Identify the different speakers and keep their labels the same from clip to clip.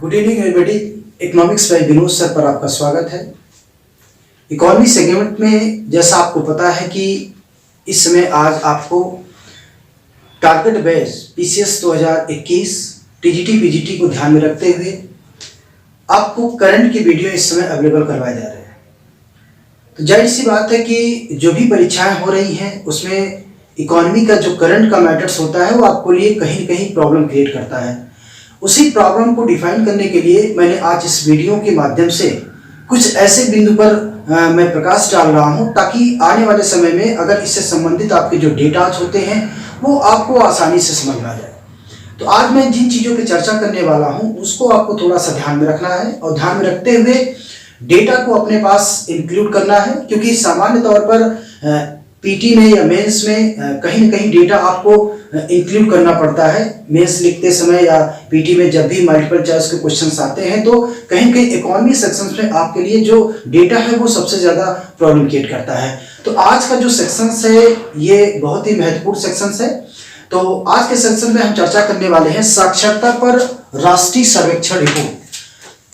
Speaker 1: Good evening everybody. Economics by Vinod sir पर आपका स्वागत है। इकोनॉमी सेगमेंट में जैसा आपको पता है कि इस समय आज आपको target base PCS 2021 TGT PGT को ध्यान में रखते हुए आपको करंट की वीडियो इस समय अवेलेबल करवाए जा रहे हैं। तो जाहिर सी बात है कि जो भी परीक्षाएं हो रही हैं उसमें इकोनॉमी का जो करंट का मैटर्स होता है वो आपको लिए कहीं न कहीं प्रॉब्लम क्रिएट करता है। उसी प्रॉब्लम को डिफाइन करने के लिए मैंने आज इस वीडियो के माध्यम से कुछ ऐसे बिंदु पर मैं प्रकाश डाल रहा हूं ताकि आने वाले समय में अगर इससे संबंधित आपके जो डेटाज होते हैं वो आपको आसानी से समझ में आ जाए। तो आज मैं जिन चीज़ों की चर्चा करने वाला हूं उसको आपको थोड़ा सा ध्यान में रखना है और ध्यान में रखते हुए डेटा को अपने पास इंक्लूड करना है, क्योंकि सामान्य तौर पर पीटी में या मेंस में कहीं न कहीं डेटा आपको इंक्लूड करना पड़ता है। मेंस लिखते समय या पीटी में जब भी मल्टीपल चॉइस के क्वेश्चंस आते हैं तो कहीं न कहीं इकोनॉमी सेक्शंस में आपके लिए जो डेटा है वो सबसे ज़्यादा प्रॉब्लम क्रिएट करता है। तो आज का जो सेक्शंस है ये बहुत ही महत्वपूर्ण सेक्शंस है। तो आज के सेक्शन में हम चर्चा करने वाले हैं साक्षरता पर राष्ट्रीय सर्वेक्षण रिपोर्ट।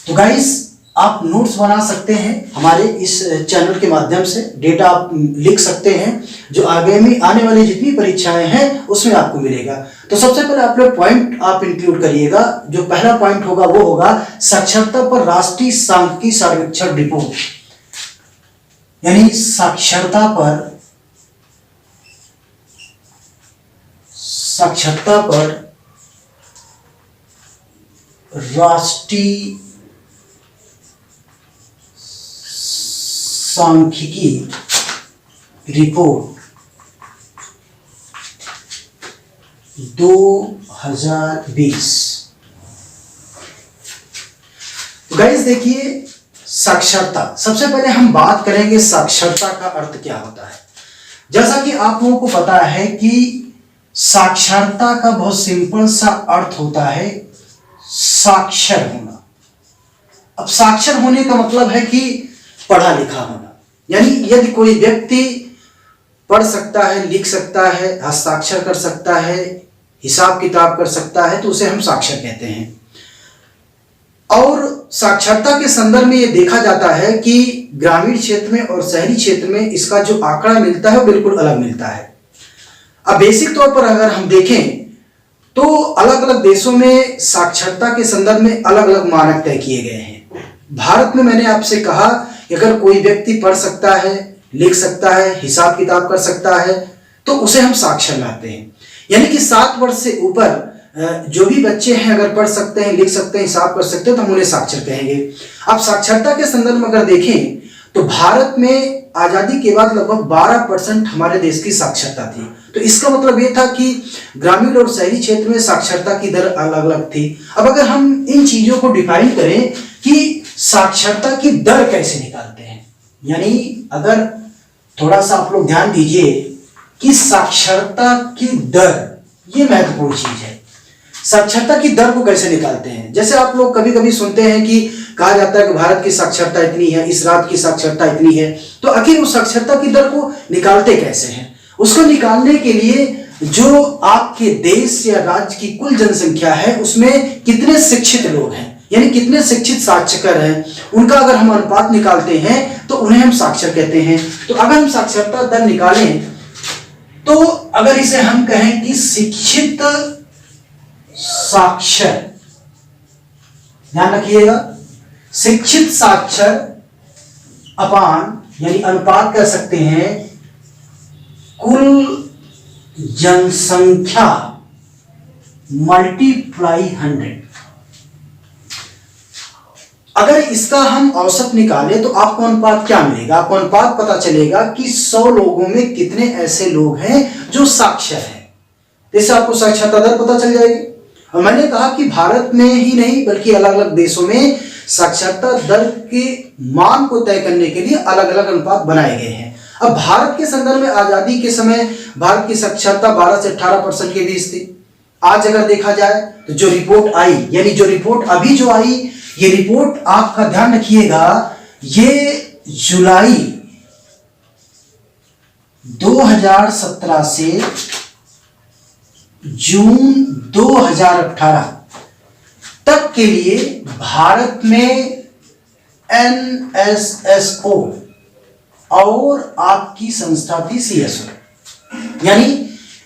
Speaker 1: तो गाइस आप नोट्स बना सकते हैं हमारे इस चैनल के माध्यम से, डेटा आप लिख सकते हैं जो आने वाली जितनी परीक्षाएं हैं उसमें आपको मिलेगा। तो सबसे पहले आप लोग पॉइंट आप इंक्लूड करिएगा। जो पहला पॉइंट होगा वो होगा साक्षरता पर राष्ट्रीय सांख्यिकी सर्वेक्षण रिपोर्ट, यानी साक्षरता पर राष्ट्रीय सांख्यिकी रिपोर्ट 2020। गाइस देखिए, साक्षरता, सबसे पहले हम बात करेंगे साक्षरता का अर्थ क्या होता है। जैसा कि आप लोगों को पता है कि साक्षरता का बहुत सिंपल सा अर्थ होता है साक्षर होना। अब साक्षर होने का मतलब है कि पढ़ा लिखा होना, यानी यदि कोई व्यक्ति पढ़ सकता है, लिख सकता है, हस्ताक्षर कर सकता है, हिसाब किताब कर सकता है तो उसे हम साक्षर कहते हैं। और साक्षरता के संदर्भ में यह देखा जाता है कि ग्रामीण क्षेत्र में और शहरी क्षेत्र में इसका जो आंकड़ा मिलता है वो बिल्कुल अलग मिलता है। अब बेसिक तौर पर अगर हम देखें तो अलग अलग देशों में साक्षरता के संदर्भ में अलग अलग मानक तय किए गए हैं। भारत में मैंने आपसे कहा कि अगर कोई व्यक्ति पढ़ सकता है, लिख सकता है, हिसाब किताब कर सकता है तो उसे हम साक्षर मानते हैं। यानी कि 7 वर्ष से ऊपर जो भी बच्चे हैं अगर पढ़ सकते हैं, लिख सकते हैं, हिसाब कर सकते हैं तो हम उन्हें साक्षर कहेंगे। अब साक्षरता के संदर्भ में अगर देखें तो भारत में आजादी के बाद लगभग 12% हमारे देश की साक्षरता थी। तो इसका मतलब ये था कि ग्रामीण और शहरी क्षेत्र में साक्षरता की दर अलग अलग थी। अब अगर हम इन चीजों को डिफाइन करें कि साक्षरता की दर कैसे निकालते हैं, यानी अगर थोड़ा सा आप लोग ध्यान दीजिए कि साक्षरता की दर ये महत्वपूर्ण चीज है। साक्षरता की दर को कैसे निकालते हैं, जैसे आप लोग कभी कभी सुनते हैं कि कहा जाता है कि भारत की साक्षरता इतनी है, इस राज्य की साक्षरता इतनी है, तो आखिर उस साक्षरता की दर को निकालते कैसे हैं। उसको निकालने के लिए जो आपके देश या राज्य की कुल जनसंख्या है उसमें कितने शिक्षित लोग हैं, यानी कितने शिक्षित साक्षर हैं, उनका अगर हम अनुपात निकालते हैं तो उन्हें हम साक्षर कहते हैं। तो अगर हम साक्षरता दर निकालें तो अगर इसे हम कहें कि शिक्षित साक्षर, ध्यान रखिएगा, शिक्षित साक्षर अपान यानी अनुपात कर सकते हैं कुल जनसंख्या मल्टीप्लाई 100। अगर इसका हम औसत निकालें तो आपको अनुपात क्या मिलेगा, आपको अनुपात पता चलेगा कि 100 लोगों में कितने ऐसे लोग हैं जो साक्षर हैं। इससे आपको साक्षरता दर पता चल जाएगी। और मैंने कहा कि भारत में ही नहीं बल्कि अलग अलग देशों में साक्षरता दर के मान को तय करने के लिए अलग अलग अनुपात बनाए गए हैं। अब भारत के संदर्भ में आजादी के समय भारत की साक्षरता 12 से 18% के बीच थी। आज अगर देखा जाए तो जो रिपोर्ट आई, यानी जो रिपोर्ट अभी जो आई, ये रिपोर्ट आपका ध्यान रखिएगा, ये जुलाई 2017 से जून 2018 तक के लिए भारत में NSSO और आपकी संस्था थी CSO। यानी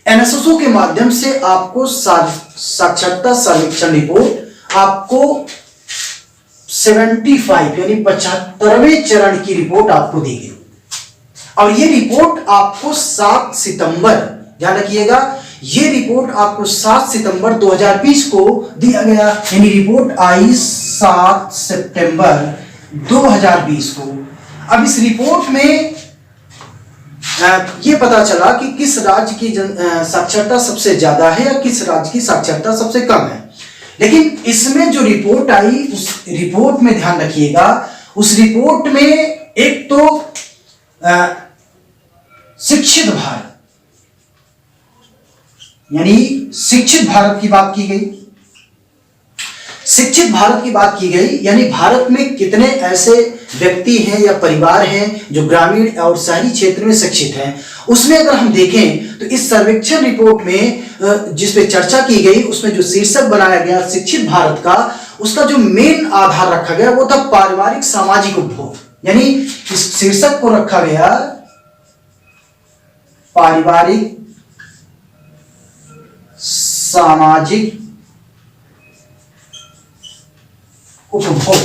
Speaker 1: NSSO के माध्यम से आपको साक्षरता सर्वेक्षण रिपोर्ट आपको 75 यानी 75वें चरण की रिपोर्ट आपको दी गई और ये रिपोर्ट आपको 7 सितंबर, ध्यान रखिएगा, ये रिपोर्ट आपको 7 सितंबर 2020 को दिया गया। यानी रिपोर्ट आई 7 सितंबर 2020 को। अब इस रिपोर्ट में ये पता चला कि किस राज्य की साक्षरता सबसे ज्यादा है या किस राज्य की साक्षरता सबसे कम है। लेकिन इसमें जो रिपोर्ट आई, उस रिपोर्ट में ध्यान रखिएगा, उस रिपोर्ट में एक तो शिक्षित भारत यानी शिक्षित भारत की बात की गई। शिक्षित भारत की बात की गई यानी भारत में कितने ऐसे व्यक्ति हैं या परिवार हैं जो ग्रामीण और शहरी क्षेत्र में शिक्षित हैं। उसमें अगर हम देखें तो इस सर्वेक्षण रिपोर्ट में जिस पे चर्चा की गई, उसमें जो शीर्षक बनाया गया शिक्षित भारत का, उसका जो मेन आधार रखा गया वो था पारिवारिक सामाजिक उपभोग। यानी इस शीर्षक को रखा गया पारिवारिक सामाजिक उपभोग।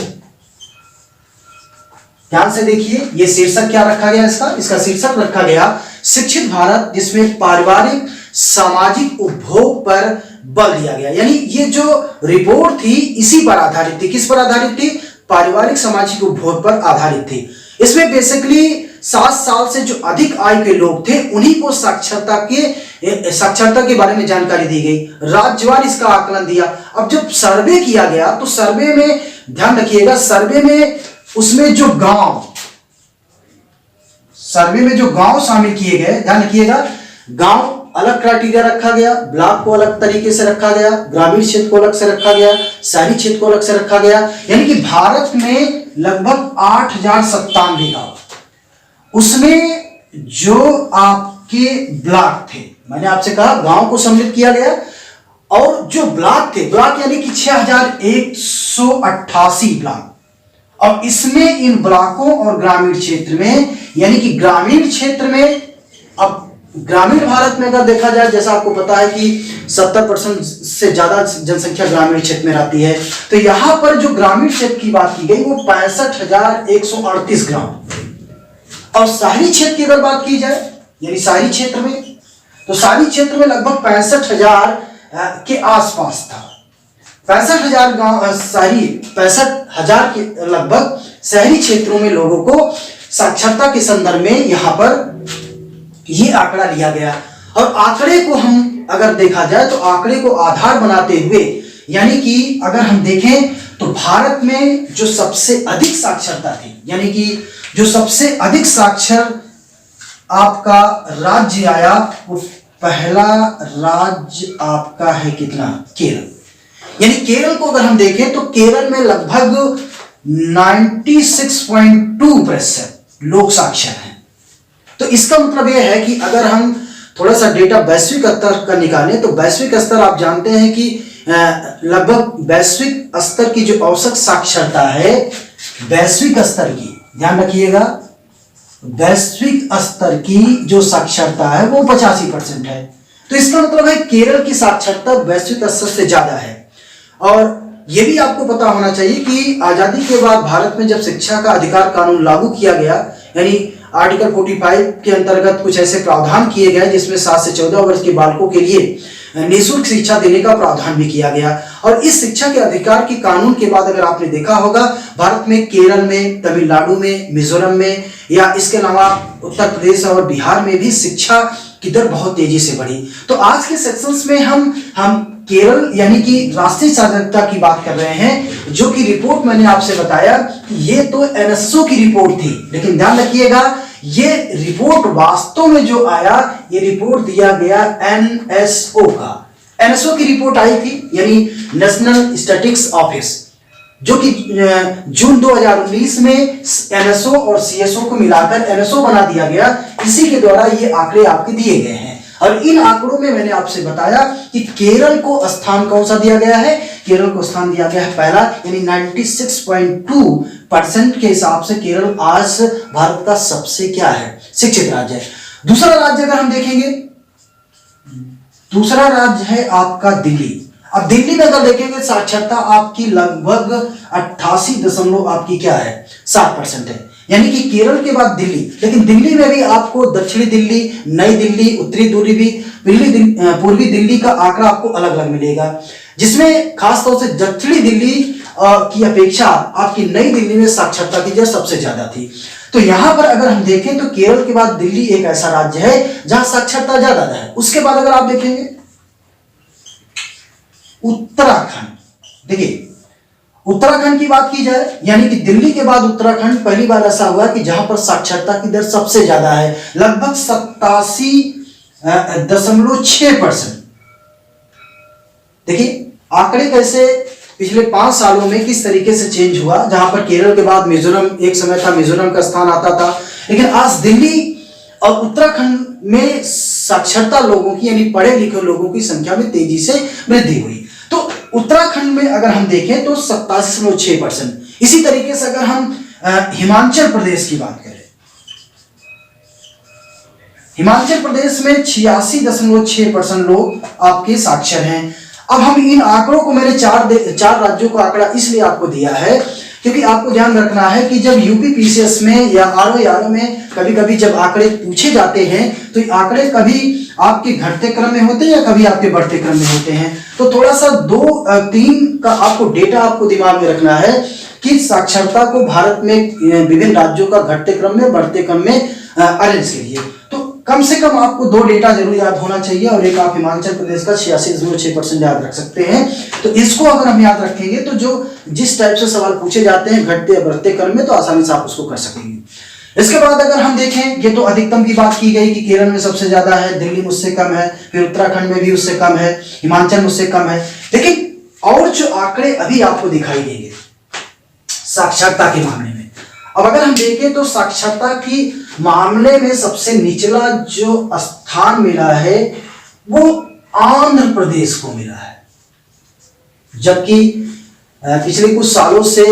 Speaker 1: ध्यान से देखिए, यह शीर्षक क्या रखा गया इसका शीर्षक रखा गया शिक्षित भारत, जिसमें पारिवारिक सामाजिक उपभोग पर बल दिया गया। यानी ये जो रिपोर्ट थी इसी पर आधारित थी। किस पर आधारित थी? पारिवारिक सामाजिक उपभोग पर आधारित थी। इसमें बेसिकली 7 साल से जो अधिक आयु के लोग थे उन्हीं को साक्षरता के बारे में जानकारी दी गई। राज्यवार इसका आकलन दिया। अब जब सर्वे किया गया तो सर्वे में ध्यान रखिएगा, सर्वे में उसमें जो गांव शामिल किए गए, ध्यान रखिएगा, गांव अलग क्राइटेरिया रखा गया, ब्लॉक को अलग तरीके से रखा गया, ग्रामीण क्षेत्र को अलग से रखा गया, शहरी क्षेत्र को अलग से रखा गया। यानी कि भारत में लगभग 8097 गांव, उसमें जो आपके ब्लॉक थे, मैंने आपसे कहा गांव को सम्मिलित किया गया, और जो ब्लॉक थे, ब्लॉक यानी कि 6188 ब्लॉक, और इसमें इन ब्लॉकों और ग्रामीण क्षेत्र में, यानी कि ग्रामीण क्षेत्र में, अब ग्रामीण भारत में अगर देखा जाए, जैसा आपको पता है कि 70% से ज्यादा जनसंख्या ग्रामीण क्षेत्र में रहती है, तो यहां पर जो ग्रामीण क्षेत्र की बात की गई वो 65,138 ग्राम, और शहरी क्षेत्र की अगर बात की जाए, यानी शहरी क्षेत्र में, तो शहरी क्षेत्र में लगभग 65,000 के आसपास था। 65,000 गांव शहरी, 65,000 के लगभग शहरी क्षेत्रों में लोगों को साक्षरता के संदर्भ में यहां पर ये आंकड़ा लिया गया। और आंकड़े को हम अगर देखा जाए तो आंकड़े को आधार बनाते हुए, यानी कि अगर हम देखें तो भारत में जो सबसे अधिक साक्षरता थी, यानी कि जो सबसे अधिक साक्षर आपका राज्य आया, वो पहला राज्य आपका है कितना? केरल। यानी केरल को अगर हम देखें तो केरल में लगभग 96.2% लोग साक्षर हैं। तो इसका मतलब यह है कि अगर हम थोड़ा सा डेटा वैश्विक स्तर का निकालें तो वैश्विक स्तर आप जानते हैं कि लगभग वैश्विक स्तर की जो औसत साक्षरता है, वैश्विक स्तर की, ध्यान रखिएगा, वैश्विक स्तर की जो साक्षरता है वो 85% है। तो इसका मतलब है केरल की साक्षरता वैश्विक स्तर से ज्यादा है। और यह भी आपको पता होना चाहिए कि आजादी के बाद भारत में जब शिक्षा का अधिकार कानून लागू किया गया, यानी आर्टिकल 45 के अंतर्गत कुछ ऐसे प्रावधान किए गए जिसमें 7 से 14 वर्ष के बालकों के लिए निःशुल्क शिक्षा देने का प्रावधान भी किया गया। और इस शिक्षा के अधिकार के कानून के बाद अगर आपने देखा होगा, भारत में केरल में, तमिलनाडु में, मिजोरम में, या इसके अलावा उत्तर प्रदेश और बिहार में भी शिक्षा की दर बहुत तेजी से बढ़ी। तो आज के सेक्शंस में हम केरल यानी कि राष्ट्रीय साक्षरता की बात कर रहे हैं, जो कि रिपोर्ट मैंने आपसे बताया कि ये तो एनएसओ की रिपोर्ट थी, लेकिन ध्यान रखिएगा ये रिपोर्ट वास्तव में जो आया, ये रिपोर्ट दिया गया एनएसओ का। एनएसओ की रिपोर्ट आई थी, यानी नेशनल स्टैटिस्टिक्स ऑफिस, जो कि जून 2019 में एनएसओ और सीएसओ को मिलाकर एनएसओ बना दिया गया। इसी के द्वारा ये आंकड़े आपके दिए गए हैं। और इन आंकड़ों में मैंने आपसे बताया कि केरल को स्थान कौन सा दिया गया है, केरल को स्थान दिया गया है पहला, यानी 96.2% के हिसाब से केरल आज भारत का सबसे क्या है, शिक्षित राज्य है। दूसरा राज्य अगर हम देखेंगे, दूसरा राज्य है आपका दिल्ली। अब दिल्ली में अगर देखेंगे साक्षरता आपकी लगभग 88 आपकी क्या है 7% है, यानी कि केरल के बाद दिल्ली। लेकिन दिल्ली में भी आपको दक्षिणी दिल्ली, नई दिल्ली, उत्तरी दिल्ली, पूर्वी दिल्ली का आंकड़ा आपको अलग अलग मिलेगा, जिसमें खासतौर से दक्षिणी दिल्ली की अपेक्षा आपकी नई दिल्ली में साक्षरता की दर सबसे ज्यादा थी। तो यहां पर अगर हम देखें तो केरल के बाद दिल्ली एक ऐसा राज्य है जहां साक्षरता ज्यादा है। उसके बाद अगर आप देखेंगे उत्तराखंड, देखिए उत्तराखंड की बात की जाए, यानी कि दिल्ली के बाद उत्तराखंड पहली बार ऐसा हुआ कि जहां पर साक्षरता की दर सबसे ज्यादा है, लगभग 87.6%। देखिए आंकड़े कैसे पिछले 5 सालों में किस तरीके से चेंज हुआ, जहां पर केरल के बाद मिजोरम एक समय था, मिजोरम का स्थान आता था, लेकिन आज दिल्ली और उत्तराखंड में साक्षरता लोगों की, यानी पढ़े लिखे लोगों की संख्या में तेजी से वृद्धि हुई। तो उत्तराखंड में अगर हम देखें तो 87.6%। इसी तरीके से अगर हम हिमाचल प्रदेश की बात करें, हिमाचल प्रदेश में 86.6% लोग आपके साक्षर हैं। अब हम इन आंकड़ों को, मैंने चार राज्यों का आंकड़ा इसलिए आपको दिया है क्योंकि आपको ध्यान रखना है कि जब यूपीपीसीएस में या आरओ में कभी कभी जब आंकड़े पूछे जाते हैं तो ये आंकड़े कभी आपके घटते क्रम में होते हैं या कभी आपके बढ़ते क्रम में होते हैं। तो थोड़ा सा 2-3 का आपको डेटा आपको दिमाग में रखना है कि साक्षरता को भारत में विभिन्न राज्यों का घटते क्रम में, बढ़ते क्रम में अरेंज करिए। तो कम से कम आपको 2 डेटा जरूर याद होना चाहिए, और एक आप हिमाचल प्रदेश का 86.6% याद रख सकते हैं। तो इसको अगर हम याद रखेंगे तो जो जिस टाइप से सवाल पूछे जाते हैं घटते या बढ़ते क्रम में, तो आसानी से आप उसको कर सकेंगे। इसके बाद अगर हम देखें, ये तो अधिकतम की बात की गई कि केरल में सबसे ज्यादा है, दिल्ली में उससे कम है, फिर उत्तराखंड में भी उससे कम है, हिमाचल में उससे कम है। लेकिन और जो आंकड़े अभी आपको दिखाई देंगे साक्षरता के मामले में, अब अगर हम देखें तो साक्षरता की मामले में सबसे निचला जो स्थान मिला है वो आंध्र प्रदेश को मिला है, जबकि पिछले कुछ सालों से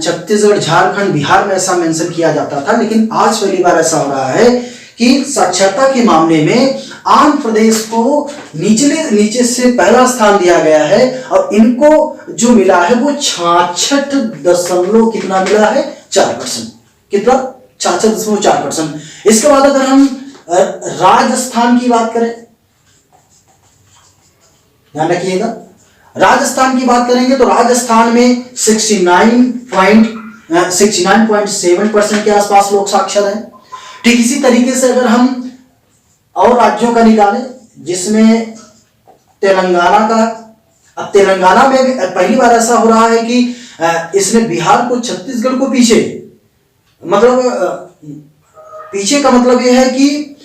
Speaker 1: छत्तीसगढ़, झारखंड, बिहार में ऐसा मेंशन किया जाता था, लेकिन आज पहली बार ऐसा हो रहा है कि साक्षरता के मामले में आंध्र प्रदेश को नीचे से पहला स्थान दिया गया है, और इनको जो मिला है वो 66 कितना मिला है 4%, कितना 66.4%। इसके बाद अगर हम राजस्थान की बात करें, ध्यान रखिएगा, राजस्थान की बात करेंगे तो राजस्थान में 69.7% के आसपास लोग साक्षर हैं। ठीक इसी तरीके से अगर हम और राज्यों का निकालें, जिसमें तेलंगाना का, अब तेलंगाना में पहली बार ऐसा हो रहा है कि इसने बिहार को, छत्तीसगढ़ को पीछे, मतलब पीछे का मतलब यह है कि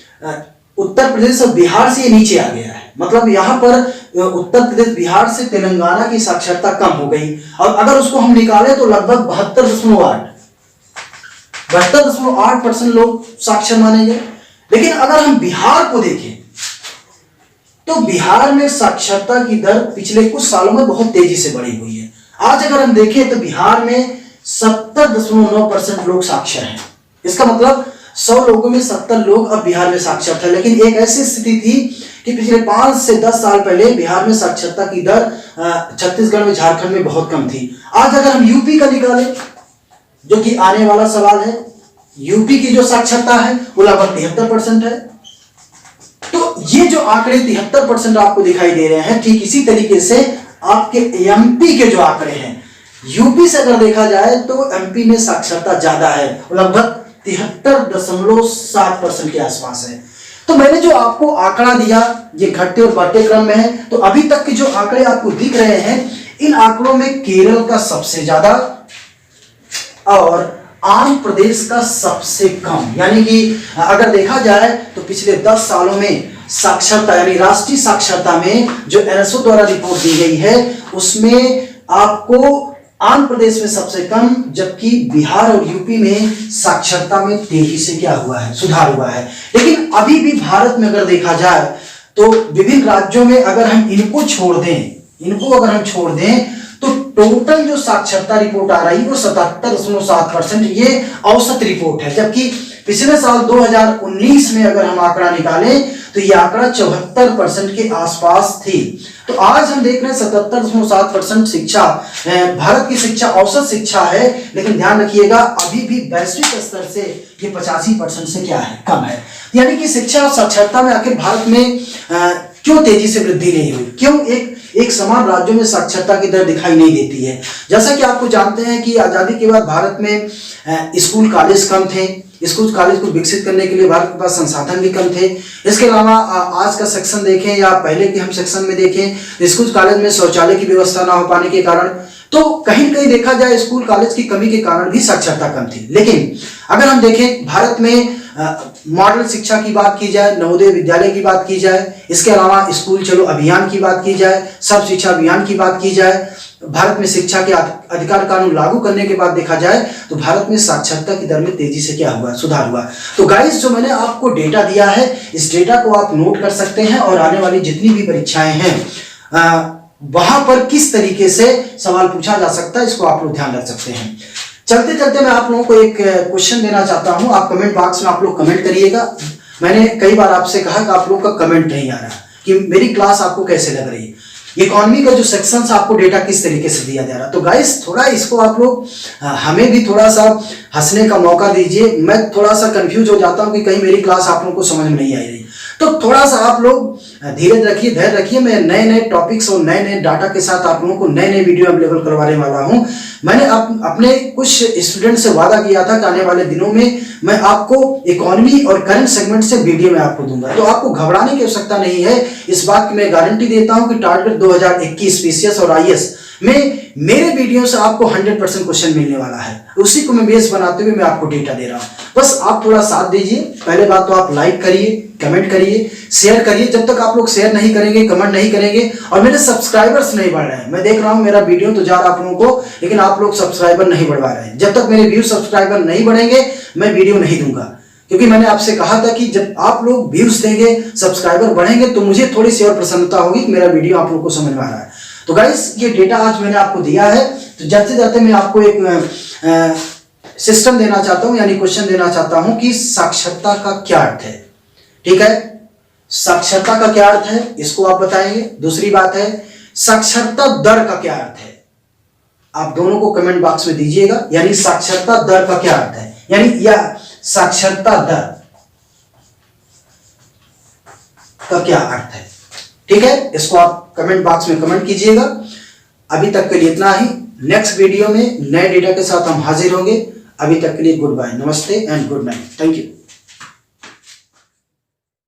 Speaker 1: उत्तर प्रदेश और बिहार से ये नीचे आ गया है। मतलब यहां पर उत्तर प्रदेश, बिहार से तेलंगाना की साक्षरता कम हो गई, और अगर उसको हम निकालें तो लगभग 72.8% लोग साक्षर माने गए। लेकिन अगर हम बिहार को देखें तो बिहार में साक्षरता की दर पिछले कुछ सालों में बहुत तेजी से बढ़ी हुई है। आज अगर हम देखें तो बिहार में 70.9% लोग साक्षर हैं। इसका मतलब 100 लोगों में 70 लोग अब बिहार में साक्षर थे। लेकिन एक ऐसी स्थिति थी कि पिछले 5 से 10 साल पहले बिहार में साक्षरता की दर छत्तीसगढ़ में, झारखंड में बहुत कम थी। आज अगर हम यूपी का निकालें, जो कि आने वाला सवाल है, यूपी की जो साक्षरता है वो लगभग 73% है। तो ये जो आंकड़े 73% आपको दिखाई दे रहे हैं, ठीक इसी तरीके से आपके एमपी के जो आंकड़े हैं, यूपी से अगर देखा जाए तो एमपी में साक्षरता ज्यादा है, लगभग 73.7% के आसपास है। तो मैंने जो आपको आंकड़ा दिया ये घटते और बढ़ते क्रम में है। तो अभी तक के जो आंकड़े आपको दिख रहे हैं, इन आंकड़ों में केरल का सबसे ज्यादा और आंध्र प्रदेश का सबसे कम, यानी कि अगर देखा जाए तो पिछले 10 सालों में साक्षरता, यानी राष्ट्रीय साक्षरता में जो एनएसओ द्वारा रिपोर्ट दी गई है उसमें आपको आंध्र प्रदेश में सबसे कम, जबकि बिहार और यूपी में साक्षरता में तेजी से क्या हुआ है, सुधार हुआ है। लेकिन अभी भी भारत में अगर देखा जाए तो विभिन्न राज्यों में अगर हम इनको छोड़ दें तो टोटल जो साक्षरता रिपोर्ट आ रही है वो 77.7% ये औसत रिपोर्ट है, जबकि पिछले साल 2019 में अगर हम आंकड़ा निकालें तो ये आंकड़ा 74% के आसपास थी। तो आज हम देख रहे हैं 77.7% शिक्षा भारत की शिक्षा औसत शिक्षा है, लेकिन ध्यान रखिएगा अभी भी वैश्विक स्तर से ये 85% से क्या है, कम है। यानी कि शिक्षा और साक्षरता में आखिर भारत में क्यों तेजी से वृद्धि नहीं हुई, क्यों एक समान राज्यों में साक्षरता की दर दिखाई नहीं देती है। जैसा कि आपको जानते हैं कि आजादी के बाद भारत में स्कूल कॉलेज कम थे, स्कूल कॉलेज को विकसित करने के लिए भारत के पास संसाधन भी कम थे। इसके अलावा आज का सेक्शन देखें या पहले के हम सेक्शन में देखें, स्कूल कॉलेज में शौचालय की व्यवस्था ना हो पाने के कारण, तो कहीं कहीं देखा जाए स्कूल कॉलेज की कमी के कारण भी साक्षरता कम थी। लेकिन अगर हम देखें भारत में मॉडल शिक्षा की बात की जाए, नवोदय विद्यालय की बात की जाए, इसके अलावा स्कूल चलो अभियान की बात की जाए, सब शिक्षा अभियान की बात की जाए, भारत में शिक्षा के अधिकार कानून लागू करने के बाद देखा जाए तो भारत में साक्षरता की दर में तेजी से क्या हुआ, सुधार हुआ। तो गाइस जो मैंने आपको डेटा दिया है, इस डेटा को आप नोट कर सकते हैं और आने वाली जितनी भी परीक्षाएं हैं वहां पर किस तरीके से सवाल पूछा जा सकता है, इसको आप लोग ध्यान रख सकते हैं। चलते चलते मैं आप लोगों को एक क्वेश्चन देना चाहता हूं, आप कमेंट बॉक्स में आप लोग कमेंट करिएगा। मैंने कई बार आपसे कहा कि आप लोग का कमेंट नहीं आ रहा कि मेरी क्लास आपको कैसे लग रही है, इकोनॉमी का जो सेक्शन आपको डेटा किस तरीके से दिया जा रहा है। तो गाइस थोड़ा इसको आप लोग हमें भी थोड़ा सा हंसने का मौका दीजिए। मैं थोड़ा सा कंफ्यूज हो जाता हूं कि कहीं मेरी क्लास आप लोगों को समझ में नहीं आई रही, तो थोड़ा सा आप लोग धीरज रखिए, धैर्य रखिए। मैं नए नए टॉपिक्स और नए नए डाटा के साथ आप लोगों को नए नए वीडियो अवेलेबल करवाने वाला हूं। मैंने अपने कुछ स्टूडेंट से वादा किया था कि आने वाले दिनों में मैं आपको इकोनॉमी और करंट सेगमेंट से वीडियो में आपको दूंगा, तो आपको घबराने की आवश्यकता नहीं है। इस बात की मैं गारंटी देता हूं कि टारगेट 2021 पीसीएस और आईएएस में मेरे वीडियो से आपको 100% क्वेश्चन मिलने वाला है। उसी को मैं बेस बनाते हुए मैं आपको डेटा दे रहा हूं, बस आप थोड़ा साथ दीजिए। पहले बात तो आप लाइक करिए, कमेंट करिए, शेयर करिए। जब तक आप लोग शेयर नहीं करेंगे, कमेंट नहीं करेंगे और मेरे सब्सक्राइबर्स नहीं बढ़ रहे हैं, मैं देख रहा हूं मेरा वीडियो तो जा रहा आप लोगों को, लेकिन आप लोग सब्सक्राइबर नहीं बढ़वा रहे हैं। जब तक मेरे व्यूज सब्सक्राइबर नहीं बढ़ेंगे मैं वीडियो नहीं दूंगा, क्योंकि मैंने आपसे कहा था कि जब आप लोग व्यूज देंगे, सब्सक्राइबर बढ़ेंगे तो मुझे थोड़ी सी और प्रसन्नता होगी कि मेरा वीडियो आप लोग को समझ में आ रहा है। तो गाइस ये डेटा आज मैंने आपको दिया है, तो जाते जाते मैं आपको एक सिस्टम देना चाहता हूं, यानी क्वेश्चन देना चाहता हूं कि साक्षरता का क्या अर्थ है। ठीक है, साक्षरता का क्या अर्थ है इसको आप बताएंगे। दूसरी बात है साक्षरता दर का क्या अर्थ है, आप दोनों को कमेंट बॉक्स में दीजिएगा। यानी साक्षरता दर का क्या अर्थ है, यानी या साक्षरता दर का क्या अर्थ है। ठीक है, इसको आप कमेंट बॉक्स में कमेंट कीजिएगा। अभी तक के लिए इतना ही, नेक्स्ट वीडियो में नए डेटा के साथ हम हाजिर होंगे। अभी तक के लिए गुड बाय, नमस्ते and good night, thank you.